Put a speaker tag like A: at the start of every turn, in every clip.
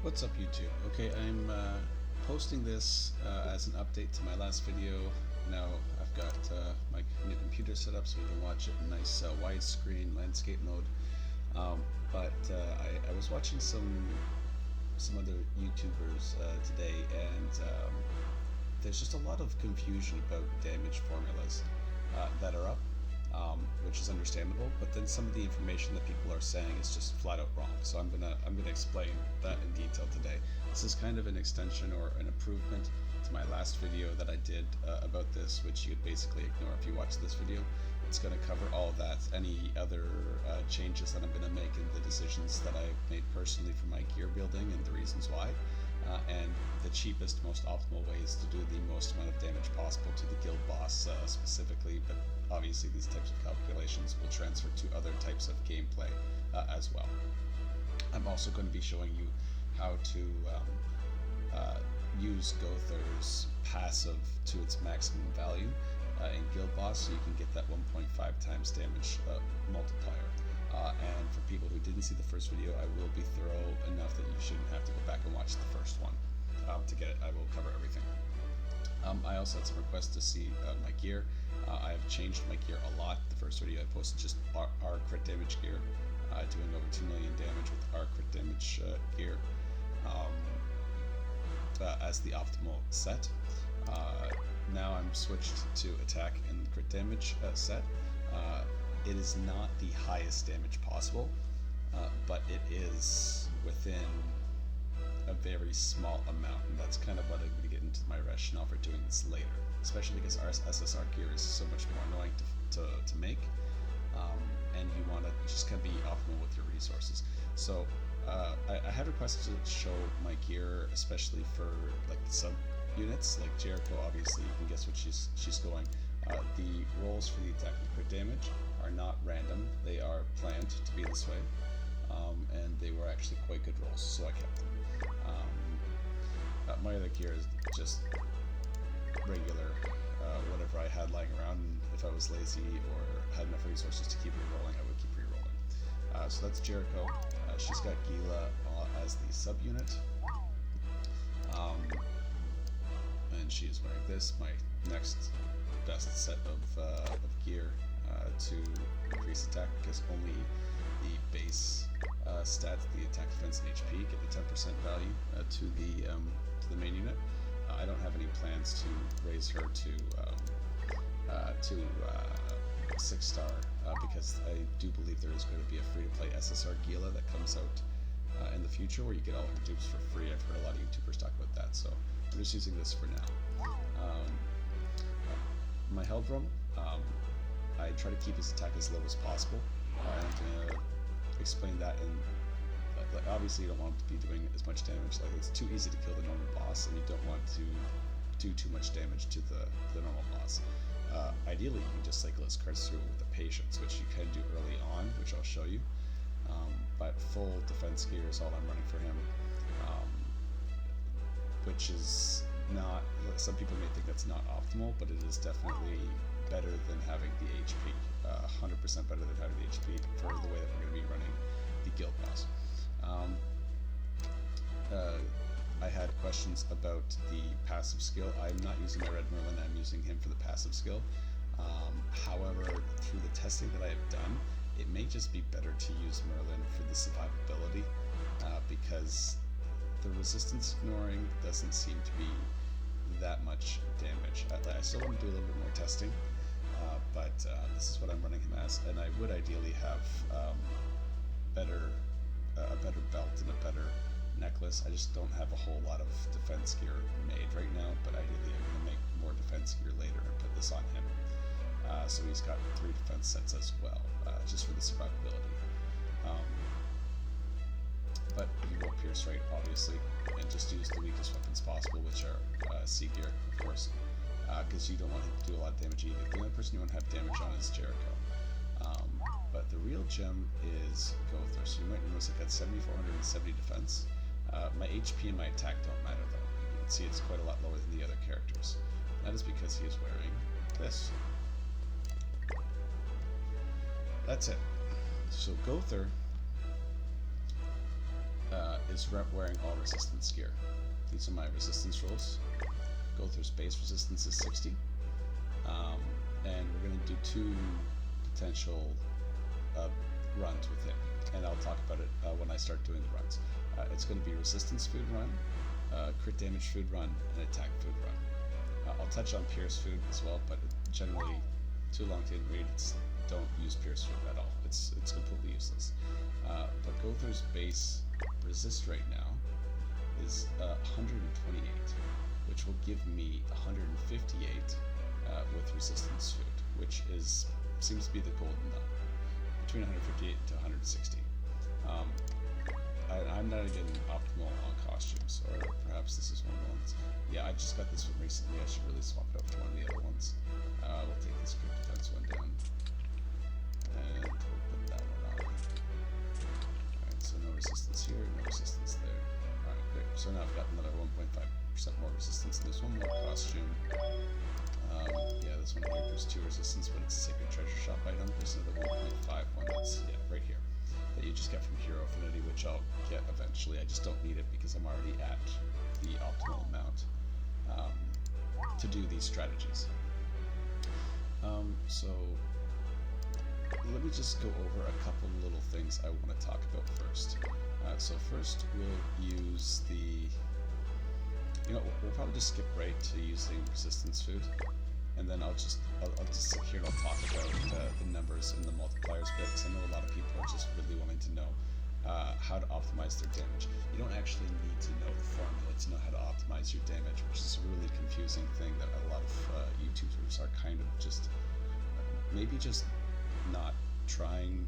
A: What's up, YouTube? Okay, I'm posting this as an update to my last video. Now I've got my new computer set up so you can watch it in nice widescreen landscape mode. But I was watching some other YouTubers today, and there's just a lot of confusion about damage formulas that are up, which is understandable. But then some of the information that people are saying is just flat out wrong. So I'm gonna explain that in detail today. This is kind of an extension or an improvement to my last video that I did about this, which you would basically ignore if you watch this video. It's going to cover all of that, any other changes that I'm going to make in the decisions that I've made personally for my gear building and the reasons why, and the cheapest, most optimal ways to do the most amount of damage possible to the guild boss specifically, but obviously these types of calculations will transfer to other types of gameplay as well. I'm also going to be showing you how to use Gother's passive to its maximum value in Guild Boss, so you can get that 1.5 times damage multiplier. And for people who didn't see the first video, I will be thorough enough that you shouldn't have to go back and watch the first one to get it. I will cover everything. I also had some requests to see my gear. I have changed my gear a lot. The first video I posted just our crit damage gear, doing over 2 million damage with our crit damage gear as the optimal set. Now I'm switched to attack and crit damage set. It is not the highest damage possible, but it is within a very small amount, and that's kind of what I'm going to get into my rationale for doing this later, especially because our SSR gear is so much more annoying to make, and you want to just kind of be optimal with your resources. So I had requests to show my gear, especially for like the sub units, like Jericho. Obviously you can guess what she's going. The rolls for the attack and crit damage are not random, they are planned to be this way, and they were actually quite good rolls, so I kept them. My other gear is just regular, whatever I had lying around, and if I was lazy or had enough resources to keep re-rolling, I would keep re-rolling. So that's Jericho. She's got Gila as the sub-unit. And she is wearing this, my next best set of gear to increase attack, because only the base stats, the attack, defense, and HP, get the 10% value to the main unit. I don't have any plans to raise her to 6-star because I do believe there is going to be a free-to-play SSR Gila that comes out in the future where you get all her dupes for free. I've heard a lot of YouTubers talk about that, so I'm just using this for now. My Heldrum, I try to keep his attack as low as possible. I'm going to explain that in. Obviously, you don't want to be doing as much damage. Like, it's too easy to kill the normal boss, and you don't want to do too much damage to the normal boss. Ideally, you can just cycle his cards through with the patience, which you can do early on, which I'll show you. But full defense gear is all I'm running for him, which is not. Some people may think that's not optimal, but it is definitely better than having the HP. 100% better than having the HP for the way that we're going to be running the guild boss. I had questions about the passive skill. I'm not using my Red Merlin, I'm using him for the passive skill. However, through the testing that I have done, it may just be better to use Merlin for the survivability, because the resistance ignoring doesn't seem to be that much damage. I still want to do a little bit more testing, but this is what I'm running him as, and I would ideally have a better belt and a better necklace. I just don't have a whole lot of defense gear made right now, but ideally I'm going to make more defense gear later and put this on him. So he's got 3 defense sets as well, just for the survivability. But you will pierce right, obviously, and just use the weakest weapons possible, which are C gear, of course, because you don't want him to do a lot of damage either. The only person you want to have damage on is Jericho. But the real gem is Gother. So you might notice I got 7,470 defense. My HP and my attack don't matter though. You can see it's quite a lot lower than the other characters. That is because he is wearing this. That's it. So Gother is wearing all resistance gear. These are my resistance rolls. Gother's base resistance is 60. And we're going to do 2 potential runs with him. And I'll talk about it when I start doing the runs. It's going to be resistance food run, crit damage food run, and attack food run. I'll touch on pierce food as well, but generally, too long to read. Don't use pierce food at all. It's completely useless. But Gother's base resist right now is 128, which will give me 158 with resistance food, which seems to be the golden number, between 158 to 160. I'm not again optimal on costumes, or perhaps this is one of the ones. Yeah, I just got this one recently. I should really swap it over to one of the other ones. We'll take this crit defense one down, and we'll put that one on. Alright, so no resistance here, no resistance there. Alright, great. So now I've got another 1.5% more resistance, and there's one more costume. Yeah, this one here gives 2 resistance, but it's a Sacred Treasure Shop item. There's another 1.5 one that's, yeah, right here, that you just get from Hero Affinity, which I'll get eventually. I just don't need it because I'm already at the optimal amount to do these strategies. So let me just go over a couple little things I want to talk about first. So first we'll use we'll probably just skip right to using resistance food, and then I'll just sit here and I'll talk about the numbers and the multipliers bit, because I know a lot of people are just really wanting to know how to optimize their damage. You don't actually need to know the formula to know how to optimize your damage, which is a really confusing thing that a lot of YouTubers are kind of just maybe just not trying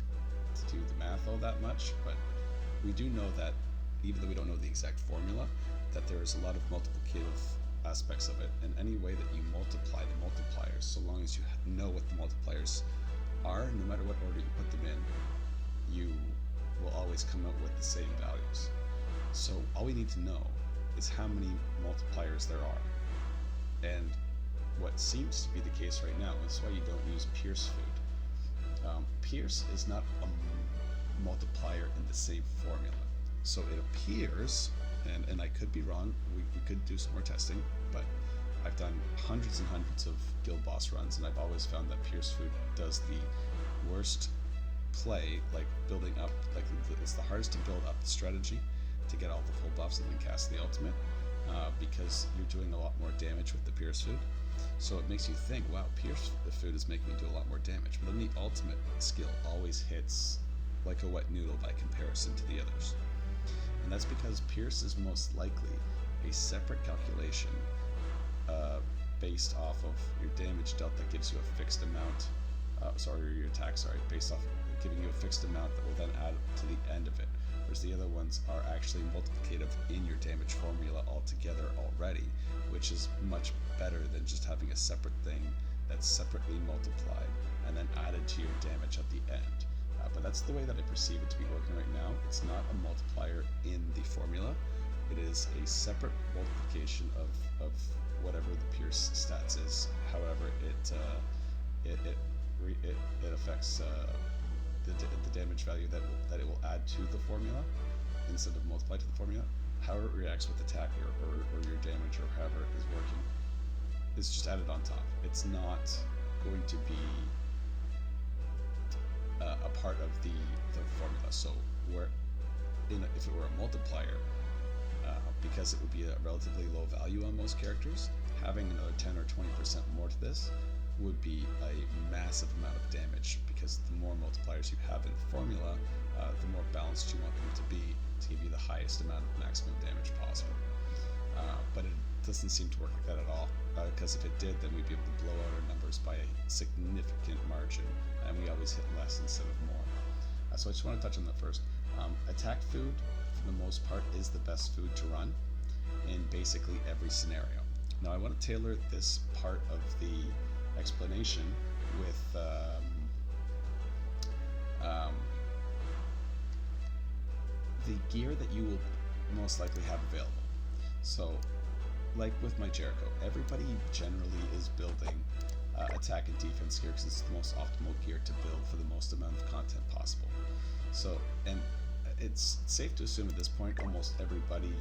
A: to do the math all that much. But we do know that even though we don't know the exact formula, that there is a lot of multiplicative aspects of it, and any way that you multiply the multipliers, so long as you know what the multipliers are, no matter what order you put them in, you will always come out with the same values. So all we need to know is how many multipliers there are. And what seems to be the case right now, that's why you don't use Pierce food. Pierce is not a multiplier in the same formula. So it appears, and I could be wrong, we could do some more testing, but I've done hundreds and hundreds of guild boss runs, and I've always found that Pierce food does the worst play, like building up, like it's the hardest to build up the strategy to get all the full buffs and then cast the ultimate, because you're doing a lot more damage with the Pierce food. So it makes you think, wow, Pierce food is making me do a lot more damage, but then the ultimate skill always hits like a wet noodle by comparison to the others. And that's because Pierce is most likely a separate calculation based off of your damage dealt that gives you a fixed amount, your attack, based off giving you a fixed amount that will then add to the end of it. Whereas the other ones are actually multiplicative in your damage formula altogether already, which is much better than just having a separate thing that's separately multiplied and then added to your damage at the end. But that's the way that I perceive it to be working right now. It's not a multiplier in the formula. It is a separate multiplication of whatever the Pierce stats is. However, it affects the damage value that it will add to the formula instead of multiply to the formula. However it reacts with attack or your damage or however it is working is just added on top. It's not going to be a part of the formula. So if it were a multiplier, because it would be a relatively low value on most characters, having another 10 or 20% more to this would be a massive amount of damage, because the more multipliers you have in the formula, the more balanced you want them to be to give you the highest amount of maximum damage possible. But it doesn't seem to work like that at all, because if it did, then we'd be able to blow out our numbers by a significant margin, and we always hit less instead of more. So I just want to touch on that first. Attack food, for the most part, is the best food to run in basically every scenario. Now I want to tailor this part of the explanation with the gear that you will most likely have available. So, like with my Jericho, everybody generally is building attack and defense gear because it's the most optimal gear to build for the most amount of content possible. So, and it's safe to assume at this point almost everybody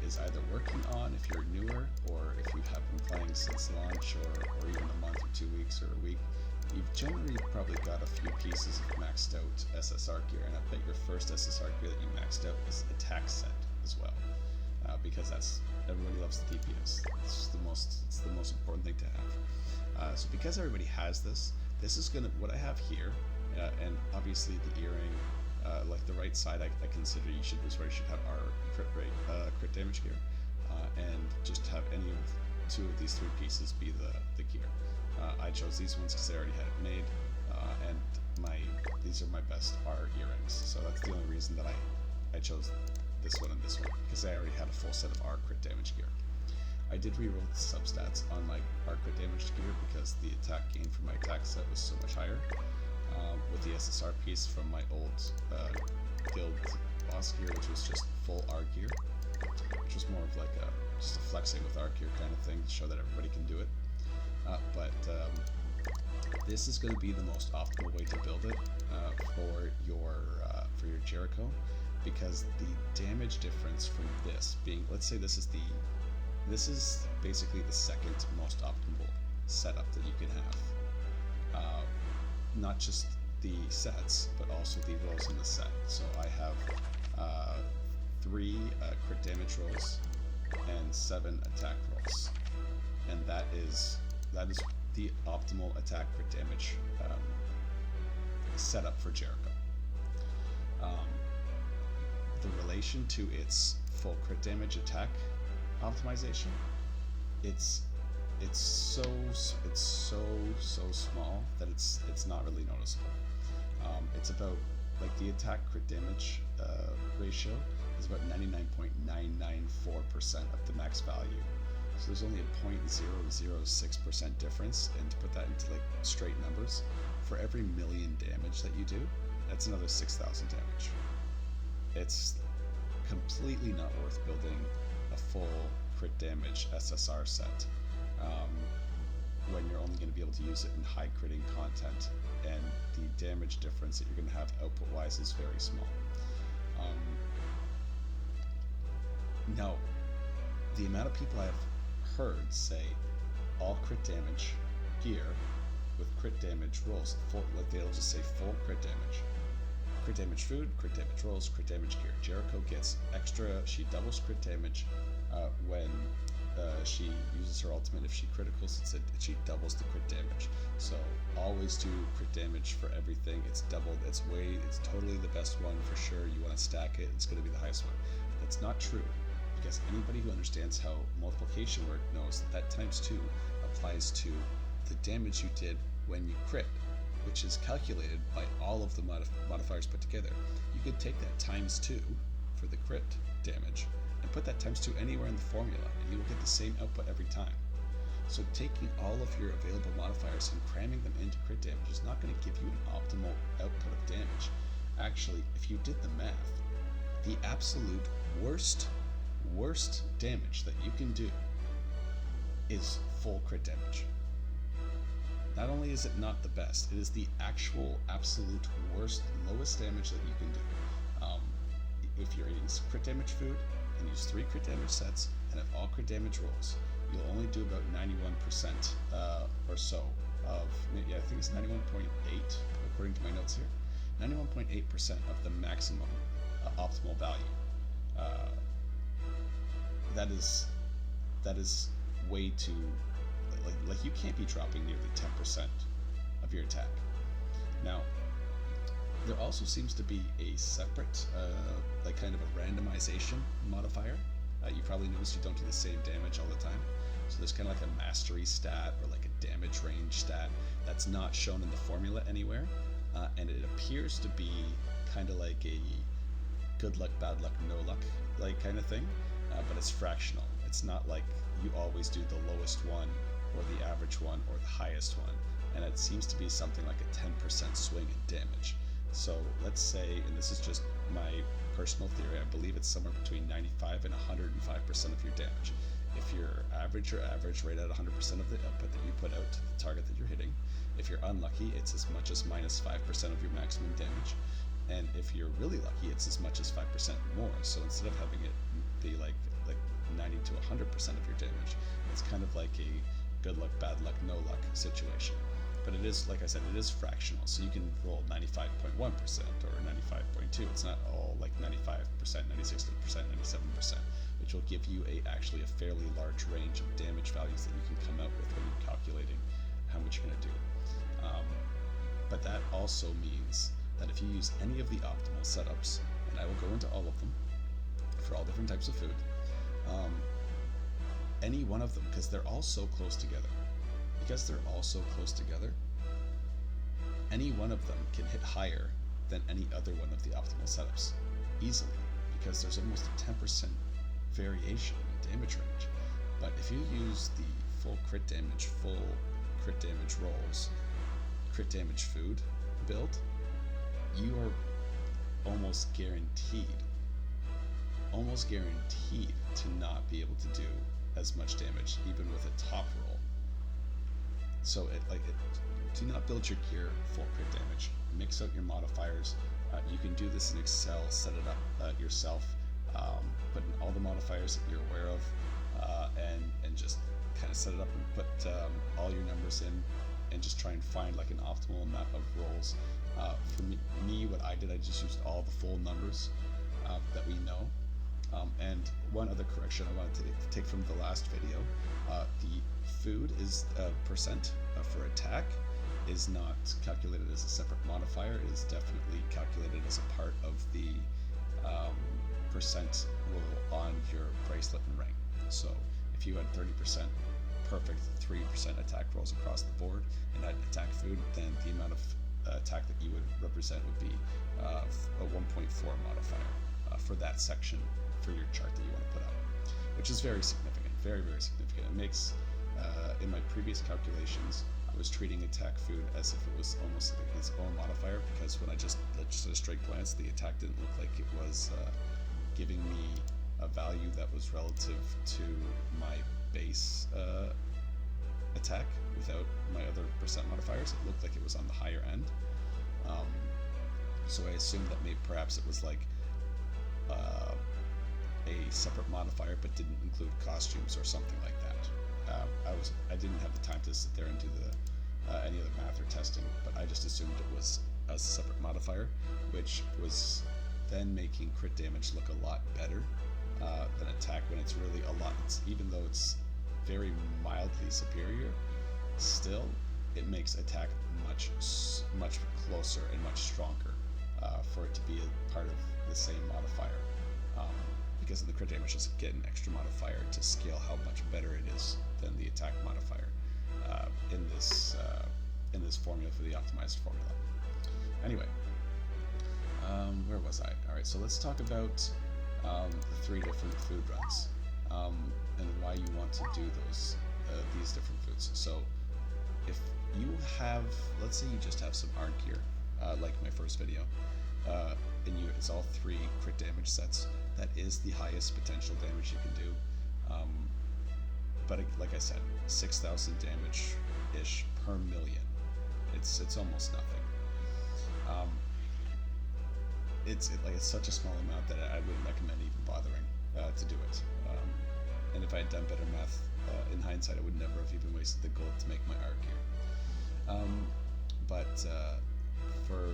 A: is either working on, if you're newer, or if you have been playing since launch, or even a month or 2 weeks or a week, you've generally probably got a few pieces of maxed out SSR gear, and I bet your first SSR gear that you maxed out was attack set as well, because everybody loves the DPS. It's the most important thing to have. So because everybody has this is what I have here, and obviously the earring. Like the right side, I consider is where you should have our crit damage gear, and just have any of 2 of these 3 pieces be the gear. I chose these ones because I already had it made, and these are my best R earrings, so that's the only reason that I chose this one and this one, because I already had a full set of R crit damage gear. I did reroll the substats on my R crit damage gear because the attack gain from my attack set was so much higher. With the SSR piece from my old guild boss gear, which was just full R gear, which was more of like just a flexing with R gear kind of thing to show that everybody can do it. But this is going to be the most optimal way to build it for your Jericho, because the damage difference from this being, let's say this is basically the second most optimal setup that you can have. Not just the sets, but also the rolls in the set. So I have 3 crit damage rolls and 7 attack rolls, and that is the optimal attack crit damage setup for Jericho. The relation to its full crit damage attack optimization, it's so small that it's not really noticeable. It's about, like, the attack crit damage ratio is about 99.994% of the max value. So there's only a 0.006% difference, and to put that into like straight numbers, for every 1,000,000 damage that you do, that's another 6,000 damage. It's completely not worth building a full crit damage SSR set when you're only going to be able to use it in high critting content, and the damage difference that you're going to have output wise is very small. Now, the amount of people I've heard say all crit damage gear with crit damage rolls, like they'll just say full crit damage. Crit damage food, crit damage rolls, crit damage gear. Jericho gets extra, she doubles crit damage when she uses her ultimate. If she criticals, she doubles the crit damage. So always do crit damage for everything. It's doubled, it's totally the best one for sure. You want to stack it, it's going to be the highest one. That's not true, because anybody who understands how multiplication works knows that times 2 applies to the damage you did when you crit, which is calculated by all of the modifiers put together. You could take that times 2 for the crit damage and put that times 2 anywhere in the formula, and you will get the same output every time. So taking all of your available modifiers and cramming them into crit damage is not going to give you an optimal output of damage. Actually, if you did the math, the absolute worst damage that you can do is full crit damage. Not only is it not the best, it is the actual absolute lowest damage that you can do. If you're eating crit damage food and use 3 crit damage sets and have all crit damage rolls, you'll only do about 91% or so of, I think it's 91.8 according to my notes here, 91.8% of the maximum optimal value. That is way too, like you can't be dropping nearly 10% of your attack. Now, there also seems to be a separate, like kind of a randomization modifier. You probably noticed you don't do the same damage all the time. So there's kind of like a mastery stat or like a damage range stat that's not shown in the formula anywhere, and it appears to be kind of like a good luck, bad luck, no luck like kind of thing, but it's fractional. It's not like you always do the lowest one or the average one or the highest one, and it seems to be something like a 10% swing in damage. So let's say, and this is just my personal theory, I believe it's somewhere between 95 and 105% of your damage. If you're average, you're average right at 100% of the output that you put out to the target that you're hitting. If you're unlucky, it's as much as minus 5% of your maximum damage. And if you're really lucky, it's as much as 5% more. So instead of having it be like 90 to 100% of your damage, it's kind of like a good luck, bad luck, no luck situation. But it is, like I said, it is fractional. So you can roll 95.1% or 95.2. It's not all like 95%, 96%, 97%, which will give you actually a fairly large range of damage values that you can come out with when you're calculating how much you're going to do. But that also means that if you use any of the optimal setups, and I will go into all of them for all different types of food, any one of them, because they're all so close together, any one of them can hit higher than any other one of the optimal setups easily, because there's almost a 10% variation in damage range. But if you use the full crit damage rolls, crit damage food build, you are almost guaranteed to not be able to do as much damage even with a top roll. So do not build your gear full crit damage. Mix out your modifiers. You can do this in Excel, set it up yourself, put in all the modifiers that you're aware of, and just kind of set it up and put all your numbers in, and just try and find like an optimal amount of rolls. For me, what I did, I just used all the full numbers that we know. And one other correction I wanted to take from the last video, the food is percent for attack is not calculated as a separate modifier. It is definitely calculated as a part of the percent roll on your bracelet and ring. So if you had 30% perfect 3% attack rolls across the board and had attack food, then the amount of attack that you would represent would be a 1.4 modifier for that section for your chart that you want to put up, which is very significant, very, very significant. It makes, in my previous calculations, I was treating attack food as if it was almost like its own modifier, because when I just at a straight glance, the attack didn't look like it was giving me a value that was relative to my base attack without my other percent modifiers. It looked like it was on the higher end. So I assumed that maybe perhaps it was like a separate modifier but didn't include costumes or something like that. I didn't have the time to sit there and do any of the math or testing, but I just assumed it was a separate modifier, which was then making crit damage look a lot better than attack, when it's really a lot. Even though it's very mildly superior, still it makes attack much closer and much stronger for it to be a part of the same modifier, because in the crit damage just get an extra modifier to scale how much better it is than the attack modifier in this formula for the optimized formula. Anyway, where was I? All right, so let's talk about the 3 different food runs and why you want to do these different foods. So if you have, let's say you just have some art gear, like my first video, and it's all 3 crit damage sets, that is the highest potential damage you can do. But like I said, 6,000 damage-ish per million. It's almost nothing. It's such a small amount that I wouldn't recommend even bothering to do it. And if I had done better math in hindsight, I would never have even wasted the gold to make my art gear. But for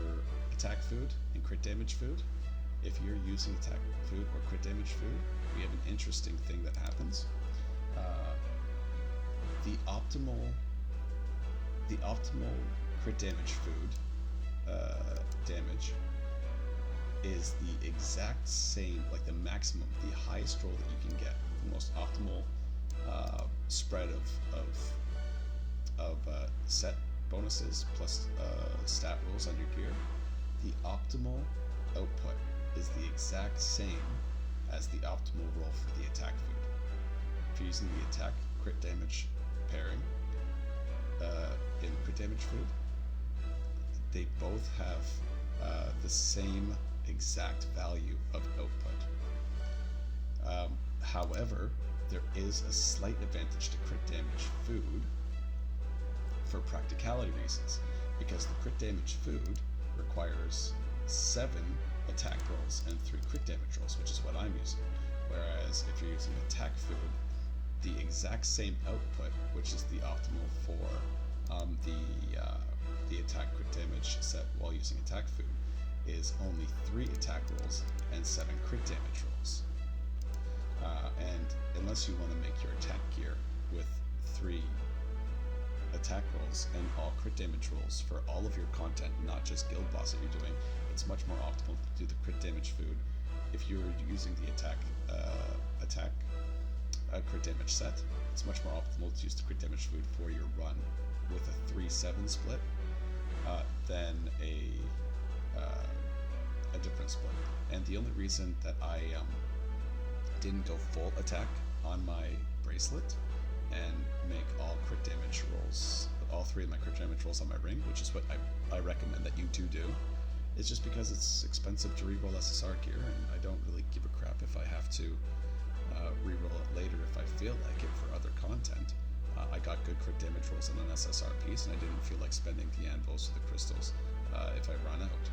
A: attack food and crit damage food, if you're using attack food or crit damage food, we have an interesting thing that happens. The optimal crit damage food damage is the exact same, like the maximum, the highest roll that you can get, the most optimal spread of set bonuses plus stat rolls on your gear. The optimal output is the exact same as the optimal roll for the attack food. If you're using the attack crit damage pairing in crit damage food, they both have the same exact value of output. However, there is a slight advantage to crit damage food for practicality reasons, because the crit damage food requires 7 attack rolls and 3 crit damage rolls, which is what I'm using. Whereas if you're using attack food, the exact same output, which is the optimal for the attack crit damage set while using attack food, is only 3 attack rolls and 7 crit damage rolls. And unless you want to make your attack gear with 3 attack rolls and all crit damage rolls for all of your content, not just guild boss that you're doing, it's much more optimal to do the crit damage food if you're using the attack crit damage set. It's much more optimal to use the crit damage food for your run with a 3-7 split than a different split. And the only reason that I didn't go full attack on my bracelet and make all crit damage rolls, all 3 of my crit damage rolls on my ring, which is what I recommend that you do, is just because it's expensive to reroll SSR gear, and I don't really give a crap if I have to reroll it later if I feel like it for other content. I got good crit damage rolls on an SSR piece, and I didn't feel like spending the anvils or the crystals if I run out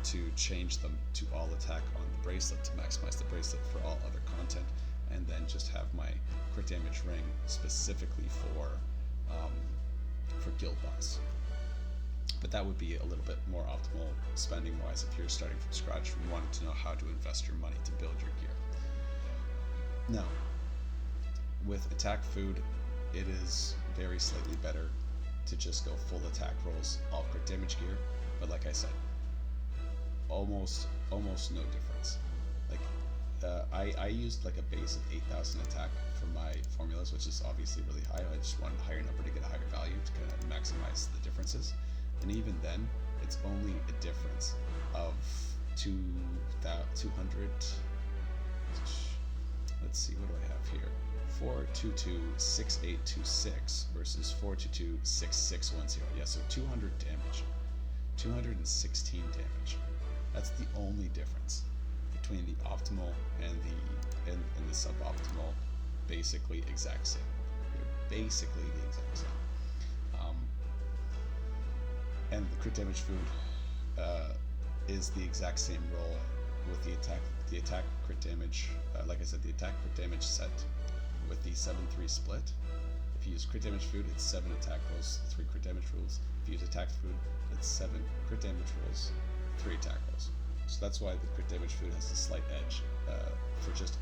A: to change them to all attack on the bracelet to maximize the bracelet for all other content, and then just have my crit damage ring specifically for guild boss. But that would be a little bit more optimal spending wise if you're starting from scratch and wanting to know how to invest your money to build your gear. Now, with attack food, it is very slightly better to just go full attack rolls, all crit damage gear, but like I said, almost no difference. Like I used like a base of 8,000 attack for my formulas, which is obviously really high. I just wanted a higher number to get a higher value to kind of maximize the differences. And even then, it's only a difference of 200. Let's see, what do I have here? 4226826 versus 4226610. Yeah, so 200 damage, 216 damage. That's the only difference between the optimal and the suboptimal. Basically exact same. They're basically the exact same. And the crit damage food is the exact same roll with the attack crit damage. Like I said, the attack crit damage set with the 7-3 split. If you use crit damage food, it's 7 attack rolls, 3 crit damage rolls. If you use attack food, it's 7 crit damage rolls, 3 attack rolls. So that's why the crit damage food has a slight edge for just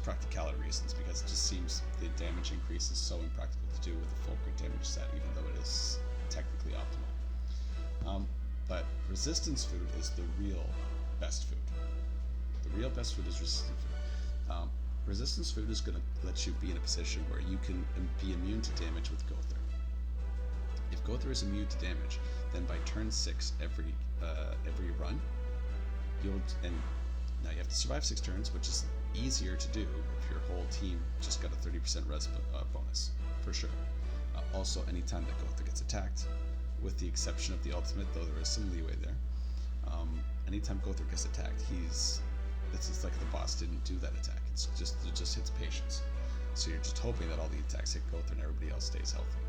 A: practicality reasons, because it just seems the damage increase is so impractical to do with the full crit damage set, even though it is technically optimal. But resistance food is the real best food. The real best food is resistance food. Resistance food is going to let you be in a position where you can be immune to damage with Gother. If Gother is immune to damage, then by turn 6 every run, now you have to survive 6 turns, which is easier to do if your whole team just got a 30% res bonus, for sure. Also, anytime that Gother gets attacked, with the exception of the ultimate, though there is some leeway there, anytime Gother gets attacked, it's like the boss didn't do that attack. It just hits patience. So you're just hoping that all the attacks hit Gother and everybody else stays healthy.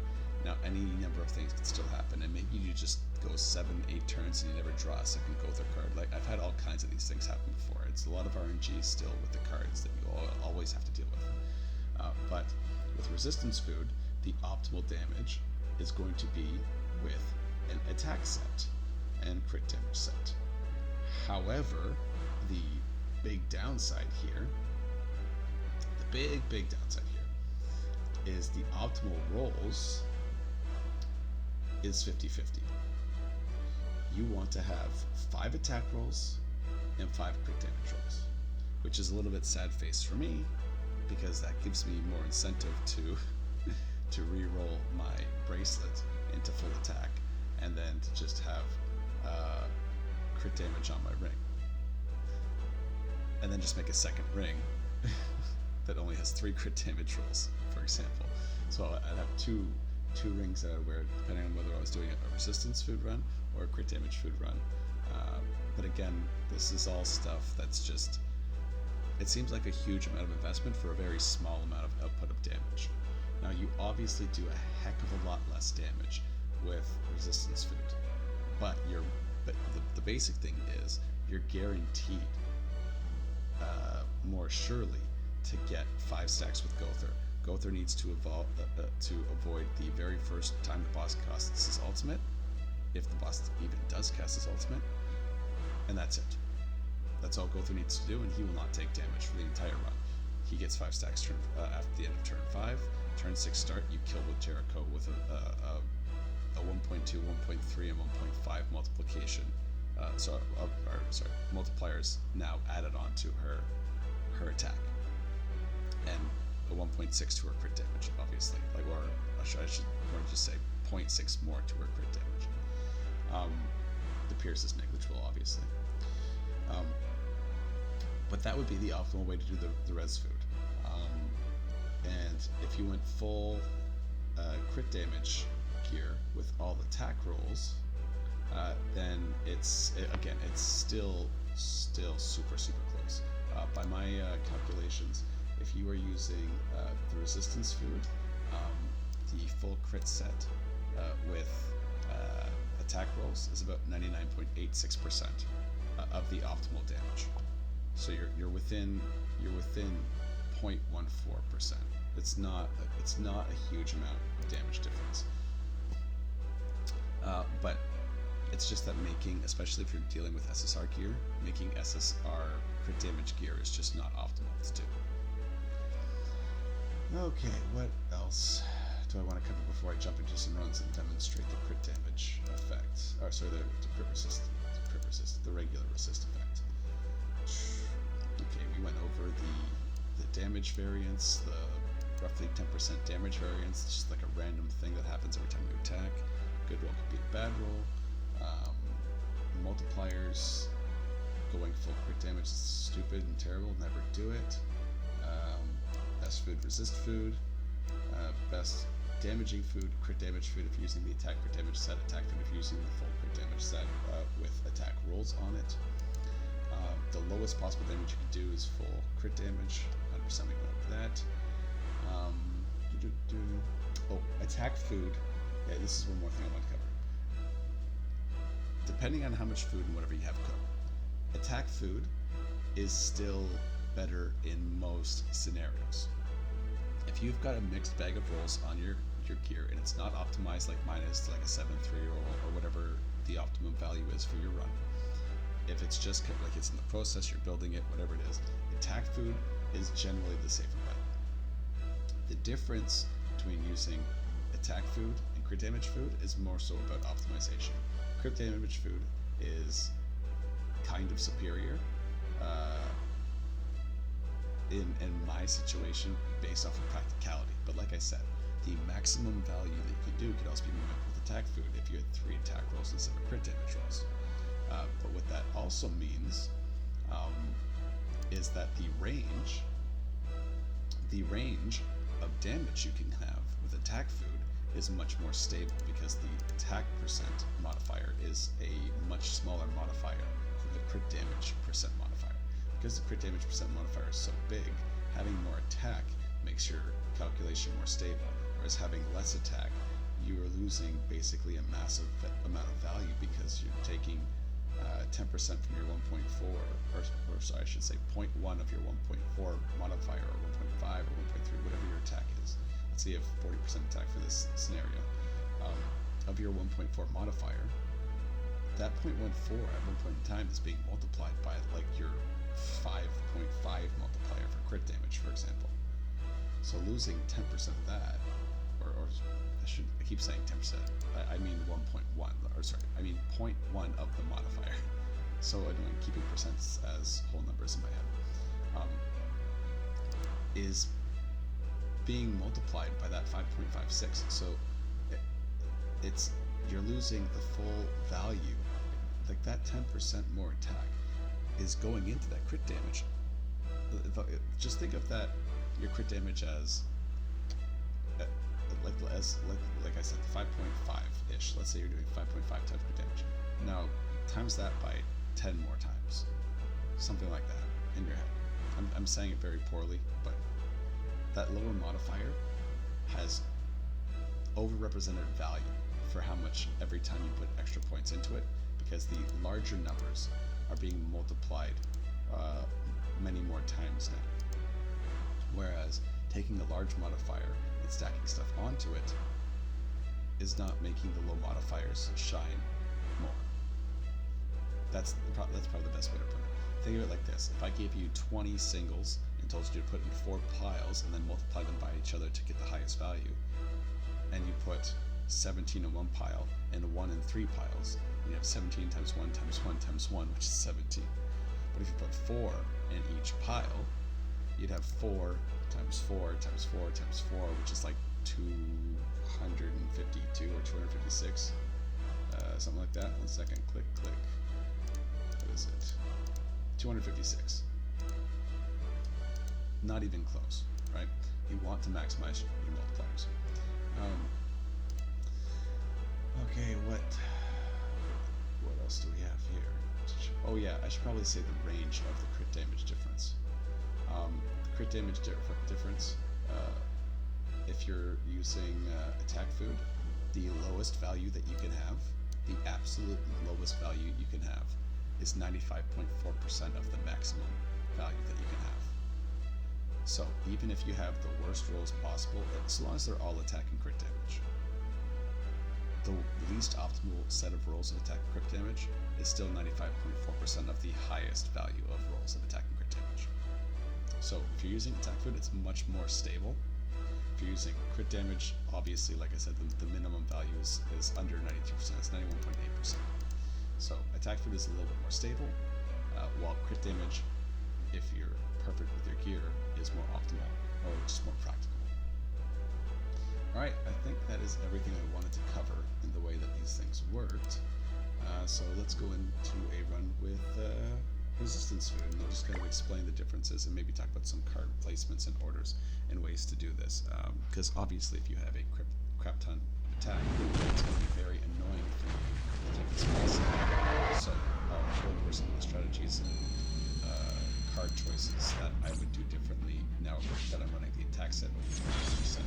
A: Now, any number of things can still happen, and maybe you just go 7-8 turns and you never draw a second Gother card. Like, I've had all kinds of these things happen before. It's a lot of RNG still with the cards that you always have to deal with. But with resistance food, the optimal damage is going to be with an attack set and crit damage set. However, the big downside here, is the optimal rolls is 50-50. You want to have 5 attack rolls and 5 crit damage rolls, which is a little bit sad face for me, because that gives me more incentive to re-roll my bracelet into full attack, and then to just have crit damage on my ring, and then just make a second ring that only has 3 crit damage rolls, for example. So I'd have two rings that I would wear depending on whether I was doing a resistance food run or a crit damage food run. But again, this is all stuff that's just, it seems like a huge amount of investment for a very small amount of output of damage. Now, you obviously do a heck of a lot less damage with resistance food, but you're But the basic thing is you're guaranteed more surely to get 5 stacks with Gother. Gother needs to to avoid the very first time the boss casts his ultimate, if the boss even does cast his ultimate, and that's it. That's all Gother needs to do, and he will not take damage for the entire run. He gets 5 stacks after the end of turn 5. Turn 6 start, you kill with Jericho with a 1.2, 1.3, and 1.5 multiplication. Multipliers now added on to her attack, and a 1.6 to her crit damage, obviously. I should just say 0.6 more to her crit damage. The Pierce is negligible, obviously. But that would be the optimal way to do the res food. And if you went full crit damage gear with all the attack rolls, then it's still super close. By my calculations, if you are using the resistance food, the full crit set with attack rolls is about 99.86% of the optimal damage. So you're within 0.14%. It's not a huge amount of damage difference. But it's just that especially if you're dealing with SSR gear, making SSR crit damage gear is just not optimal to do. Okay, what else do I want to cover before I jump into some runs and demonstrate the crit damage effect? Or sorry, the crit resist, the regular resist effect. Okay, we went over the damage variance, the roughly 10% damage variance. It's just like a random thing that happens every time you attack. Good roll could be a bad roll. Multipliers, going full crit damage is stupid and terrible. Never do it. Best food, resist food. Best damaging food, crit damage food if you're using the attack crit damage set. Attack food if you're using the full crit damage set with attack rolls on it. The lowest possible damage you can do is full crit damage. 100% we went over that. Attack food. Yeah, this is one more thing I want to cover. Depending on how much food and whatever you have cooked, attack food is still better in most scenarios. If you've got a mixed bag of rolls on your gear and it's not optimized like mine is to like a 7.3 or whatever the optimum value is for your run, if it's just like it's in the process, you're building it, whatever it is, attack food is generally the safer bet. The difference between using attack food and crit damage food is more so about optimization. Crit damage food is kind of superior in my situation based off of practicality. But like I said, the maximum value that you could do could also be mimicked with attack food if you had 3 attack rolls instead of crit damage rolls. But what that also means is that the range of damage you can have with attack food is much more stable because the attack percent modifier is a much smaller modifier than the crit damage percent modifier. Because the crit damage percent modifier is so big, having more attack makes your calculation more stable, whereas having less attack, you are losing basically a massive amount of value because you're taking 10% from your 1.4, or sorry, I should say 0.1 of your 1.4 modifier, or 1.5 or 1.3, whatever your attack is. Let's say you have 40% attack for this scenario. Of your 1.4 modifier, that 0.14 at one point in time is being multiplied by like your 5.5 multiplier for crit damage, for example. So losing 10% of that, or I keep saying 10%, I mean 1.1, or sorry, I mean 0.1 of the modifier. So annoying, keeping percents as whole numbers in my head. Is being multiplied by that 5.56. So you're losing the full value. Like that 10% more attack is going into that crit damage. Just think of that, your crit damage as like I said, 5.5-ish. Let's say you're doing 5.5 times crit damage. Now times that by 10 more times, something like that in your head. I'm saying it very poorly, but that lower modifier has overrepresented value for how much every time you put extra points into it, because the larger numbers are being multiplied many more times now. Whereas taking a large modifier and stacking stuff onto it is not making the low modifiers shine more. That's probably the best way to put it. Think of it like this. If I gave you 20 singles and told you to put in 4 piles and then multiply them by each other to get the highest value, and you put 17 in one pile and 1 in 3 piles, you have 17 times 1 times 1 times 1, which is 17. But if you put 4 in each pile, you'd have 4 times 4 times 4 times 4, which is like 252 or 256, something like that. 1 second, click, click. What is it? 256. Not even close, right? You want to maximize your multipliers. Okay, what else do we have here? Oh yeah, I should probably say the range of the crit damage difference. The crit damage difference, if you're using attack food, the lowest value that you can have, the absolute lowest value you can have, is 95.4% of the maximum value that you can have. So even if you have the worst rolls possible, as long as they're all attack and crit damage, the least optimal set of rolls of attack and crit damage is still 95.4% of the highest value of rolls of attack and crit damage. So if you're using attack food, it's much more stable. If you're using crit damage, obviously, like I said, the minimum value is under 92%, it's 91.8%. So attack food is a little bit more stable, while crit damage, if you're perfect with your gear, is more optimal, or just more practical. Alright, I think that is everything I wanted to cover in the way that these things worked. So let's go into a run with resistance food, and I'll just kind of explain the differences and maybe talk about some card placements and orders and ways to do this. Because obviously if you have a crap ton attack, it's going to be very annoying for you to take this place. So I'll go over some of the strategies and card choices that I would do differently now that I'm running the attack set over 20%.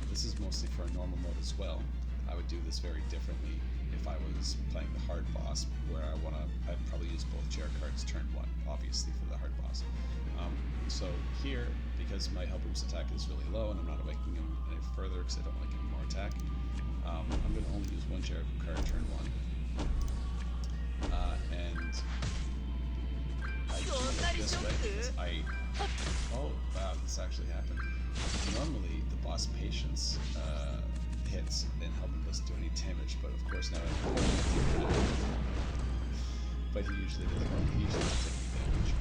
A: This is mostly for a normal mode as well. I would do this very differently if I was playing the hard boss, where I'd probably use both chair cards turn 1, obviously, for the hard boss. So here, because my help boost attack is really low and I'm not awakening him any further because I don't want to give him more attack, I'm going to only use 1 chair card turn 1. And I do it this way because oh wow, this actually happened. Normally the boss patience hits and helping us do any damage, but of course now I don't. But he usually doesn't. He usually doesn't take any damage.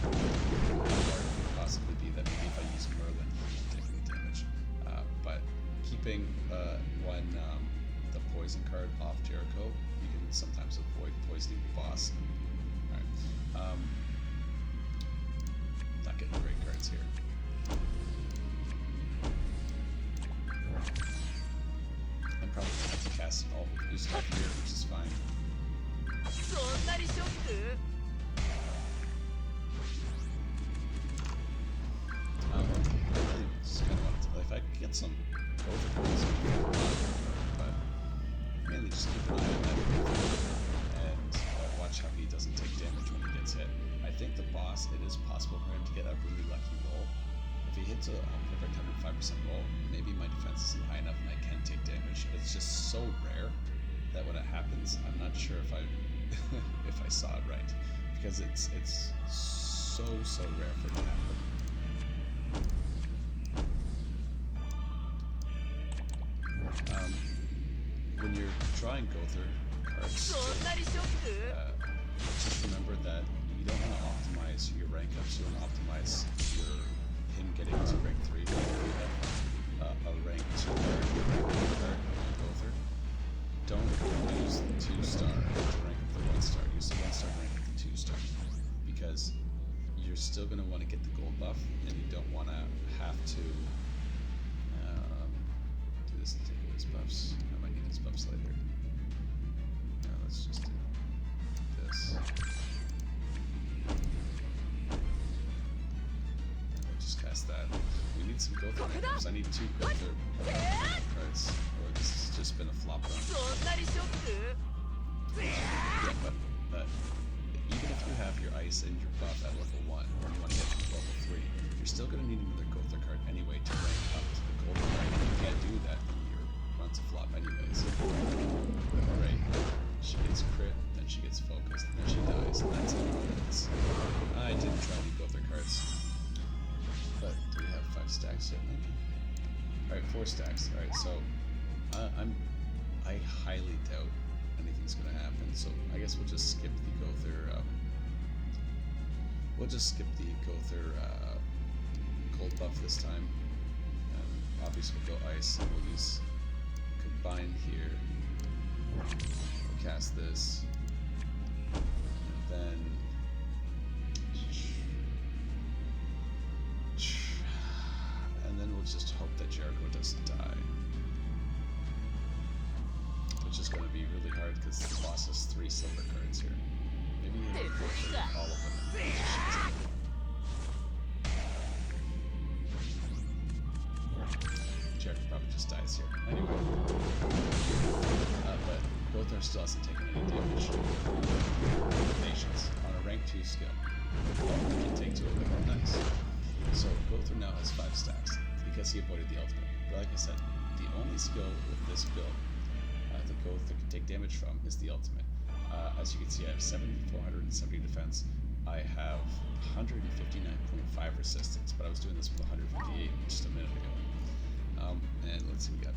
A: Or it could possibly be that maybe if I use Merlin, he won't take any damage. But keeping the poison card off Jericho, you can sometimes avoid poisoning the boss. Alright. Not getting great cards here. I'm probably going to have to cast all new stuff here, which is fine. I just kind of wanted to, if I could get some overcards, but mainly just keep an eye on that and watch how he doesn't take damage when he gets hit. I think the boss, it is possible for him to get a really lucky roll. If he hits a perfect 105% roll, maybe my defense isn't high enough and I can take damage. It's just so rare that when it happens, I'm not sure if I if I saw it right, because it's so rare for it to happen. When you're drawing Gother cards, just remember that you don't want to optimize your rank ups. You want to optimize him getting to rank 3. If you have a rank 2 card on Gother, don't use the 2-star to rank up the 1-star. Use the 1-star to rank up the 2-star, because you're still going to want to get the gold buff, and you don't want to have to do this and take away his buffs. I might need his buffs later. Now let's just do this. We'll just cast that. We need some Gother cards. I need 2 Gother cards, or this has just been a flop run. Yeah, but even if you have your ice and your buff at level 1, or you want to get to level 3, you're still going to need another Gother card anyway to rank up to the gold card. If you can't do that, then your run's a flop anyways. Alright, she gets crit, then she gets focused, and then she dies, and that's how it ends. I didn't try any Gother cards. But do we have 5 stacks yet, maybe? Alright, 4 stacks. Alright, so I highly doubt anything's gonna happen, so I guess we'll just skip the Gother gold buff this time. And obviously we'll go ice, and we'll use combine here. We'll cast this. And then we'll just hope that Jericho doesn't die. Which is going to be really hard because the boss has 3 silver cards here. Maybe all of them. Jericho probably just dies here. Anyway. But Gother still hasn't taken any damage. Patience. On a rank 2 skill. We can take 2 of them. Nice. So Gother now has 5 stacks because he avoided the ultimate. But like I said, the only skill with this build that Gother can take damage from is the ultimate. As you can see, I have 470 defense. I have 159.5 resistance, but I was doing this with 158 just a minute ago. And let's see, we got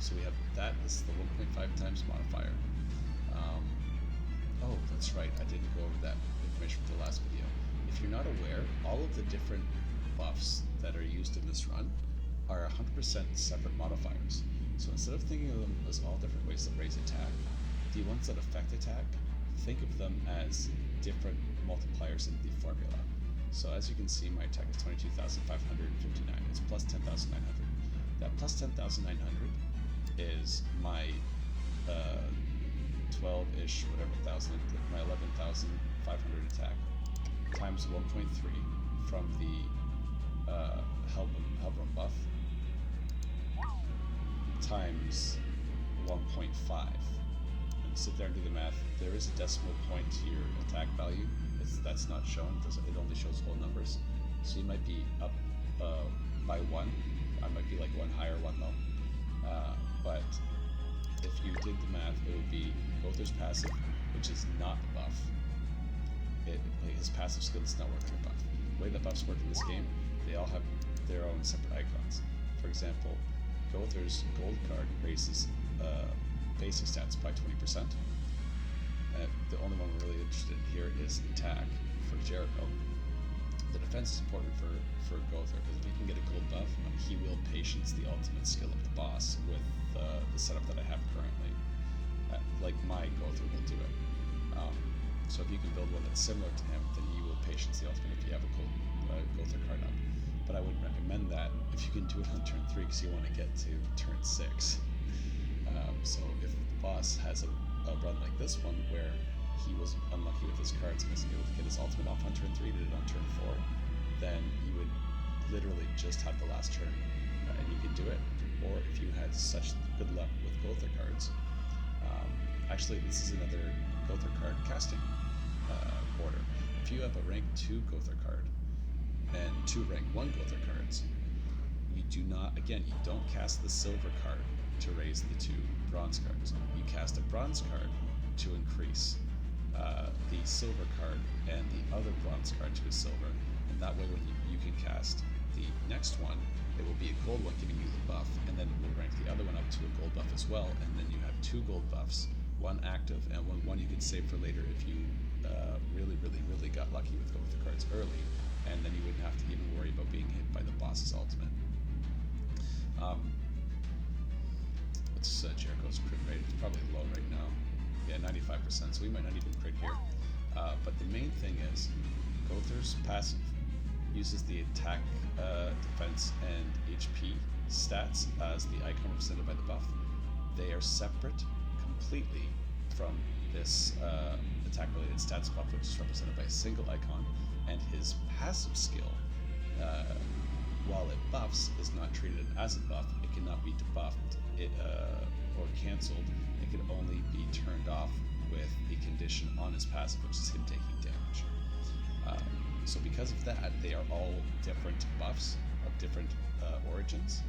A: so we have that. This is the 1.5 times modifier. Oh, that's right. I didn't go over that information from the last video. If you're not aware, all of the different buffs that are used in this run are 100% separate modifiers. So instead of thinking of them as all different ways to raise attack, the ones that affect attack, think of them as different multipliers in the formula. So as you can see, my attack is 22,559. It's plus 10,900. That plus 10,900 is my 12-ish, whatever thousand, my 11,500 attack, times 1.3 from the Helbram buff, times 1.5. And sit there and do the math. There is a decimal point to your attack value. That's not shown. It only shows whole numbers. So you might be up by 1. I might be like 1 high or 1 low. But if you did the math, it would be Gother's passive, which is not the buff. His passive skill does not work on the buff. The way the buffs work in this game, they all have their own separate icons. For example, Gother's gold card raises basic stats by 20%. The only one we're really interested in here is attack for Jericho. The defense is important for Gother, because if he can get a gold buff, he will patience the ultimate skill of the boss with the setup that I have currently. Like my Gother will do it. So if you can build one that's similar to him, then you will patience the ultimate if you have a gold Gother card up. But I wouldn't recommend that if you can do it on turn 3, because you want to get to turn 6. So if the boss has a run like this one, where he was unlucky with his cards and wasn't able to get his ultimate off on turn 3, did it on turn 4, then you would literally just have the last turn, and you can do it. Or if you had such good luck with Gother cards, actually this is another Gother card casting order. If you have a rank 2 Gother card and 2 rank 1 Gother cards, you do not, again, you don't cast the silver card to raise the 2 bronze cards. You cast a bronze card to increase the silver card and the other bronze card to a silver, and that way when you can cast the next one, it will be a gold one giving you the buff, and then it will rank the other one up to a gold buff as well, and then you have 2 gold buffs, 1 active and one you can save for later if you really got lucky with Gother cards early, and then you wouldn't have to even worry about being hit by the boss's ultimate. What's Jericho's crit rate? It's probably low right now. Yeah, 95%, so we might not even crit here. But the main thing is, Gother's passive uses the attack, defense, and HP stats as the icon represented by the buff. They are separate completely from this attack-related stats buff, which is represented by a single icon, and his passive skill, while it buffs, is not treated as a buff. It cannot be debuffed or cancelled. It can only be turned off with the condition on his passive, which is him taking damage. So because of that, they are all different buffs of different origins.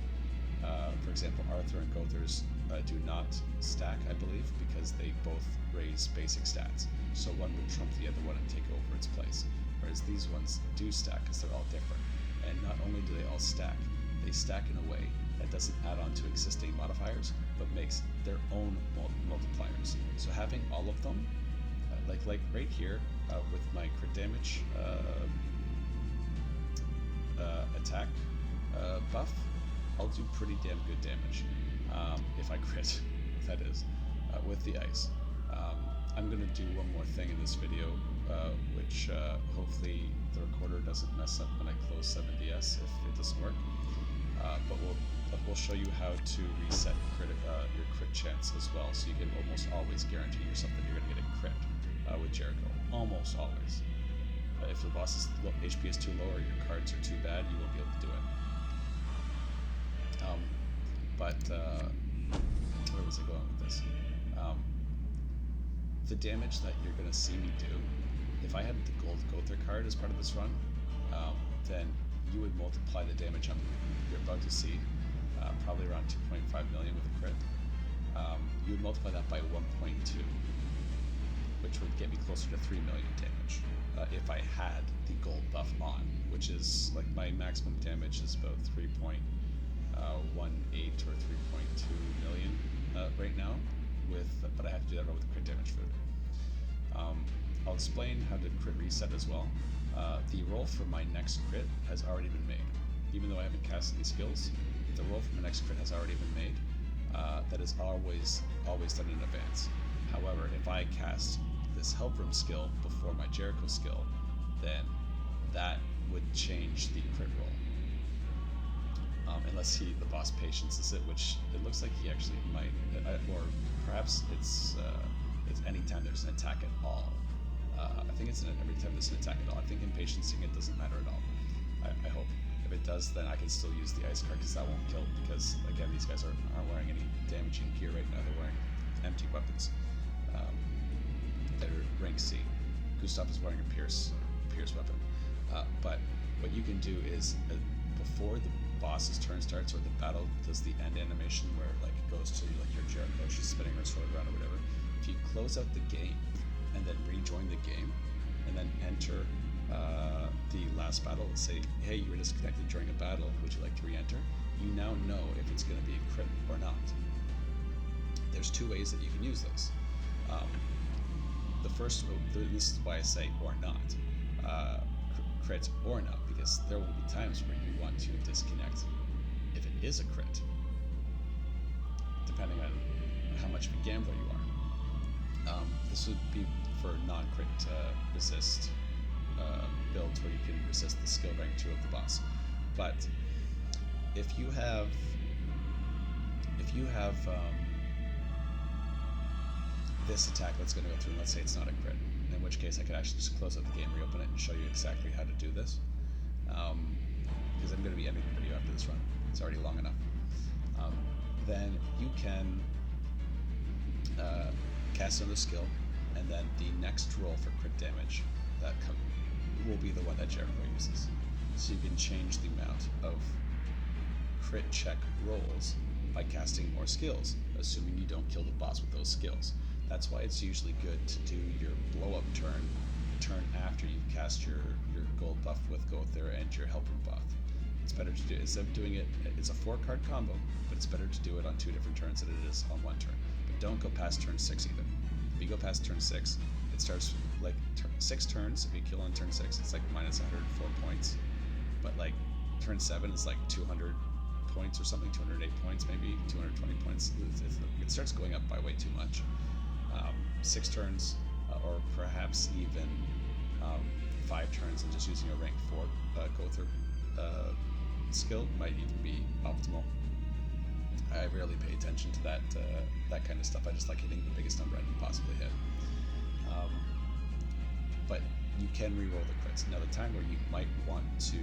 A: For example, Arthur and Gothers do not stack, I believe, because they both raise basic stats. So one would trump the other one and take over its place. Whereas these ones do stack because they're all different. And not only do they all stack, they stack in a way that doesn't add on to existing modifiers, but makes their own multipliers. So having all of them, like right here with my crit damage attack buff, I'll do pretty damn good damage if I crit, that is, with the ice. I'm going to do one more thing in this video, which hopefully the recorder doesn't mess up when I close 7DS if it doesn't work. But we'll show you how to reset your crit chance as well, so you can almost always guarantee yourself that you're going to get a crit with Jericho. Almost always. If the boss's HP is too low or your cards are too bad, you won't be able to do it. Where was I going with this? The damage that you're going to see me do, if I had the gold Gother card as part of this run, then you would multiply the damage you're about to see, probably around 2.5 million with a crit. You would multiply that by 1.2, which would get me closer to 3 million damage if I had the gold buff on, which is like my maximum damage is about 3.18 or 3.2 million right now, but I have to do that with crit damage food. I'll explain how to crit reset as well. The roll for my next crit has already been made. Even though I haven't cast any skills, the roll for my next crit has already been made. That is always done in advance. However, if I cast this help room skill before my Jericho skill, then that would change the crit roll. Unless the boss patiences it, which it looks like he actually might, or perhaps it's anytime there's an attack at all. I think it's every time there's an attack at all. I think impatiencing it doesn't matter at all. I hope. If it does, then I can still use the ice card because that won't kill. Because again, these guys aren't wearing any damaging gear right now. They're wearing empty weapons that are rank C. Gustav is wearing a pierce weapon. But what you can do is before the boss's turn starts or the battle does the end animation where like it goes to like your Jericho, she's spinning her sword around or whatever. If you close out the game and then rejoin the game and then enter the last battle and say, hey, you were disconnected during a battle, would you like to re-enter? You now know if it's going to be a crit or not. There's two ways that you can use this. The first, this is why I say or not, crit or not, because there will be times where you want to disconnect if it is a crit, depending on how much of a gambler you are. This would be for non-crit resist builds where you can resist the skill rank 2 of the boss. But if you have this attack that's going to go through, and let's say it's not a crit, in which case I could actually just close out the game, reopen it, and show you exactly how to do this. Because I'm going to be ending the video after this run. It's already long enough. Then you can cast another skill, and then the next roll for crit damage that will be the one that Jericho uses. So you can change the amount of crit check rolls by casting more skills, assuming you don't kill the boss with those skills. That's why it's usually good to do your blow-up turn after you've cast your gold buff with Gother and your helper buff. It's better to do, instead of doing it, it's a 4-card combo, but it's better to do it on 2 different turns than it is on 1 turn. But don't go past turn 6 either. If you go past turn 6, it starts like 6 turns. If you kill on turn 6, it's like minus 104 points. But like turn 7 is like 200 points or something, 208 points maybe, 220 points. It starts going up by way too much. 6 turns, or perhaps even 5 turns, and just using a rank 4 Gother skill might even be optimal. I rarely pay attention to that kind of stuff. I just like hitting the biggest number I can possibly hit. But you can reroll the crits. Now, the time where you might want to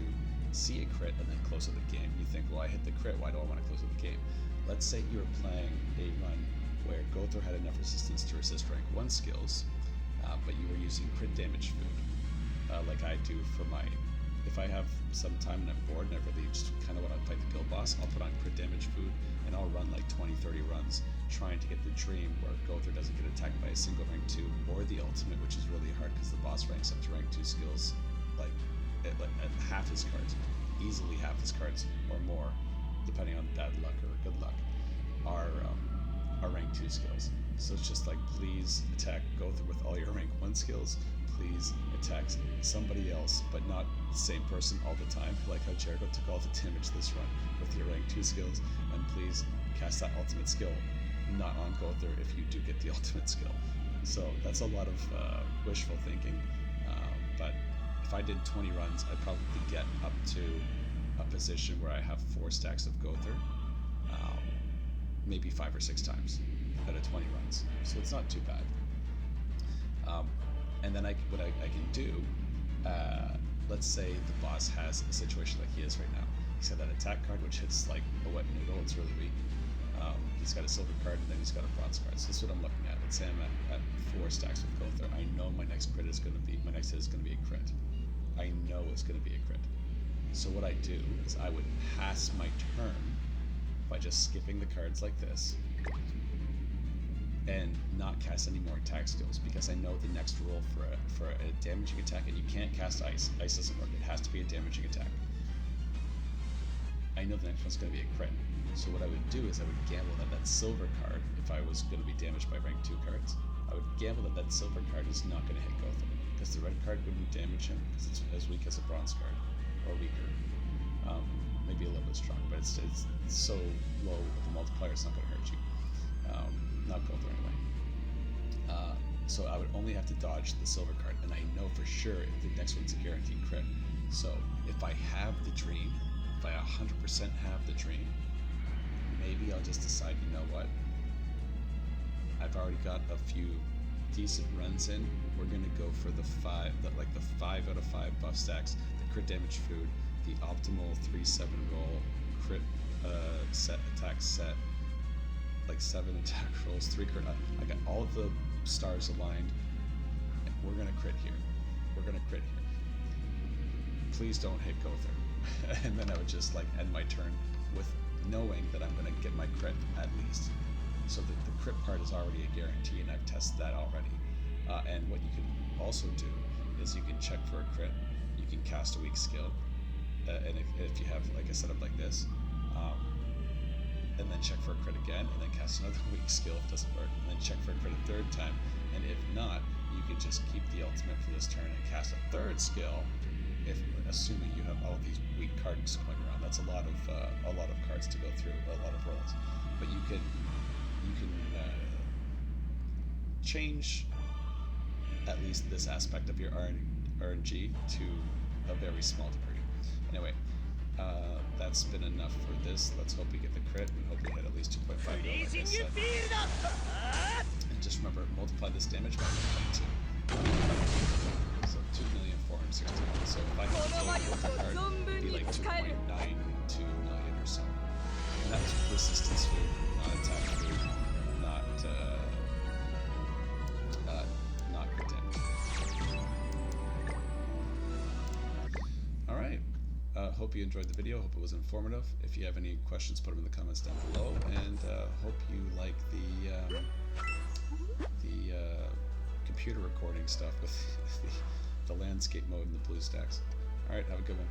A: see a crit and then close out the game. You think, well, I hit the crit, why do I want to close out the game? Let's say you were playing a run where Gother had enough resistance to resist rank 1 skills, but you were using crit damage food, like I do for my... If I have some time and I'm bored and I really just kind of want to fight the guild boss, I'll put on crit damage food and I'll run like 20-30 runs trying to get the dream where Gother doesn't get attacked by a single rank 2 or the ultimate, which is really hard because the boss ranks up to rank 2 skills like at half his cards, easily half his cards or more, depending on bad luck or good luck, are rank 2 skills. So it's just like, please attack Gother with all your rank 1 skills. Please attack somebody else, but not the same person all the time, like how Jericho took all the damage this run with your rank 2 skills. And please cast that ultimate skill not on Gother if you do get the ultimate skill. So that's a lot of wishful thinking, but if I did 20 runs, I'd probably get up to a position where I have 4 stacks of Gother, maybe 5 or 6 times out of 20 runs. So it's not too bad. And then what I can do, let's say the boss has a situation like he is right now. He's got that attack card which hits like a wet noodle, it's really weak. He's got a silver card and then he's got a bronze card. So this is what I'm looking at. Let's say I'm at 4 stacks with Gother. I know my next hit is going to be a crit. I know it's going to be a crit. So what I do is I would pass my turn by just skipping the cards like this and not cast any more attack skills, because I know the next rule for a damaging attack, and you can't cast ice. Ice doesn't work. It has to be a damaging attack. I know the next one's going to be a crit. So what I would do is I would gamble that silver card, if I was going to be damaged by rank 2 cards, I would gamble that silver card is not going to hit Gother, because the red card wouldn't damage him because it's as weak as a bronze card, or weaker. Maybe a little bit stronger, but it's so low with the multiplier, it's not going to hurt you. Not Gother anyway. So I would only have to dodge the silver card, and I know for sure the next one's a guaranteed crit. So if I have the dream, if I 100% have the dream, maybe I'll just decide, you know what? I've already got a few decent runs in. We're gonna go for the 5 out of 5 buff stacks, the crit damage food, the optimal 3-7 roll, crit set attack set, like 7 attack rolls, 3 crit. I got all of the stars aligned, and we're gonna crit here. Please don't hit Gother. And then I would just like end my turn with knowing that I'm gonna get my crit at least. So that the crit part is already a guarantee, and I've tested that already. And what you can also do is you can check for a crit. You can cast a weak skill, and if you have like a setup like this, and then check for a crit again, and then cast another weak skill if it doesn't work, and then check for a crit a 3rd time, and if not, you can just keep the ultimate for this turn and cast a 3rd skill, assuming you have all these weak cards going around. That's a lot of cards to go through, a lot of rolls, but you can change at least this aspect of your RNG to a very small degree. Anyway, that's been enough for this. Let's hope we get the crit, and hope we hit at least 2.5 mil, like I said. And just remember, multiply this damage by 1.2. So 2,461,000. So if I had to play the card, it'd be like 2.92 million or so. And that's resistance food, not attack food, not crit damage. Alright. Hope you enjoyed the video. Hope it was informative. If you have any questions, put them in the comments down below. And hope you like the computer recording stuff with the landscape mode and the BlueStacks. Alright, have a good one.